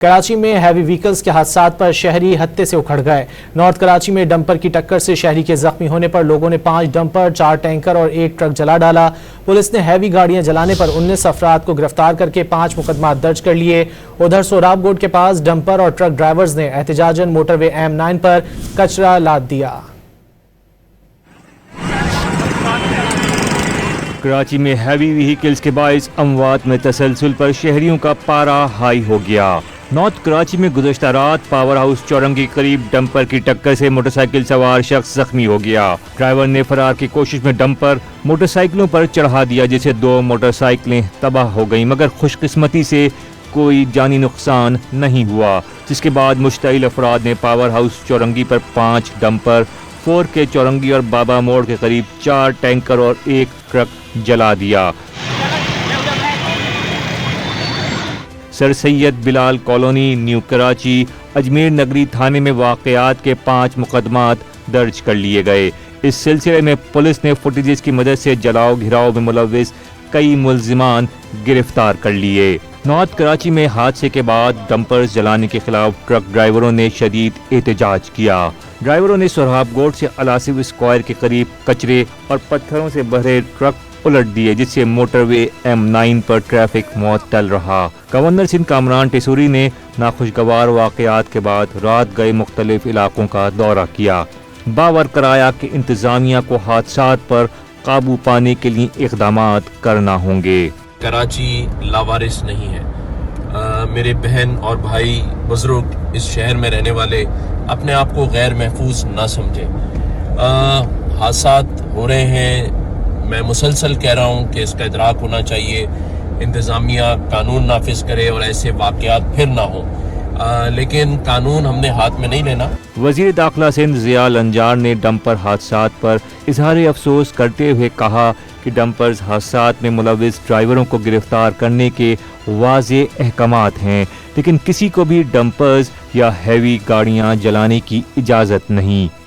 کراچی میں heavy vehicles کے حادثات پر شہری ہتے سے اکھڑ گئے۔ نارتھ کراچی میں ڈمپر کی ٹکر سے شہری کے زخمی ہونے پر لوگوں نے 5 ڈمپر، 4 ٹینکر اور 1 ٹرک جلا ڈالا۔ پولیس نے ہیوی گاڑیاں جلانے پر 19 افراد کو گرفتار کر کے 5 مقدمات درج کر لیے۔ ادھر سوراب گوٹ کے پاس ڈمپر اور ٹرک ڈرائیورز نے احتجاجاً موٹر وے M9 پر کچرا لاد دیا۔ کراچی میں ہیوی وہیکلز کے باعث اموات میں تسلسل پر شہریوں کا پارا ہائی ہو گیا۔ نارتھ کراچی میں گزشتہ رات پاور ہاؤس چورنگی کے قریب ڈمپر کی ٹکر سے موٹر سائیکل سوار شخص زخمی ہو گیا۔ ڈرائیور نے فرار کی کوشش میں ڈمپر موٹر سائیکلوں پر چڑھا دیا، جس سے 2 موٹر سائیکلیں تباہ ہو گئیں، مگر خوش قسمتی سے کوئی جانی نقصان نہیں ہوا، جس کے بعد مشتعل افراد نے پاور ہاؤس چورنگی پر 5 ڈمپر، 4 کے چورنگی اور بابا موڑ کے قریب 4 ٹینکر اور 1 ٹرک جلا دیا۔ سر سید بلال کالونی، نیو کراچی، اجمیر نگری تھانے میں واقعات کے 5 مقدمات درج کر لیے گئے۔ اس سلسلے میں پولیس نے فوٹیجز کی مدد سے جلاؤ گھراؤ میں ملوث کئی ملزمان گرفتار کر لیے۔ نارتھ کراچی میں حادثے کے بعد ڈمپرز جلانے کے خلاف ٹرک ڈرائیوروں نے شدید احتجاج کیا۔ ڈرائیوروں نے سوراب گوٹ سے الاسف اسکوائر کے قریب کچرے اور پتھروں سے بھرے ٹرک الٹ دیے، جس سے موٹر وے M9 پر ٹریفک معطل رہا۔ گورنر سندھ کامران ٹیسوری نے ناخوشگوار واقعات کے بعد رات گئے مختلف علاقوں کا دورہ کیا۔ باور کرایا کہ انتظامیہ کو حادثات پر قابو پانے کے لیے اقدامات کرنا ہوں گے۔ کراچی لاوارث نہیں ہے۔ میرے بہن اور بھائی بزرگ اس شہر میں رہنے والے اپنے آپ کو غیر محفوظ نہ سمجھیں۔ حادثات ہو رہے ہیں، میں مسلسل کہہ رہا ہوں کہ اس کا ادراک ہونا چاہیے، انتظامیہ قانون نافذ کرے اور ایسے واقعات پھر نہ ہوں، لیکن قانون ہم نے ہاتھ میں نہیں لینا۔ وزیر داخلہ سندھ ضیاء الانجار نے ڈمپر حادثات پر اظہار افسوس کرتے ہوئے کہا کہ ڈمپرز حادثات میں ملوث ڈرائیوروں کو گرفتار کرنے کے واضح احکامات ہیں، لیکن کسی کو بھی ڈمپرز یا ہیوی گاڑیاں جلانے کی اجازت نہیں۔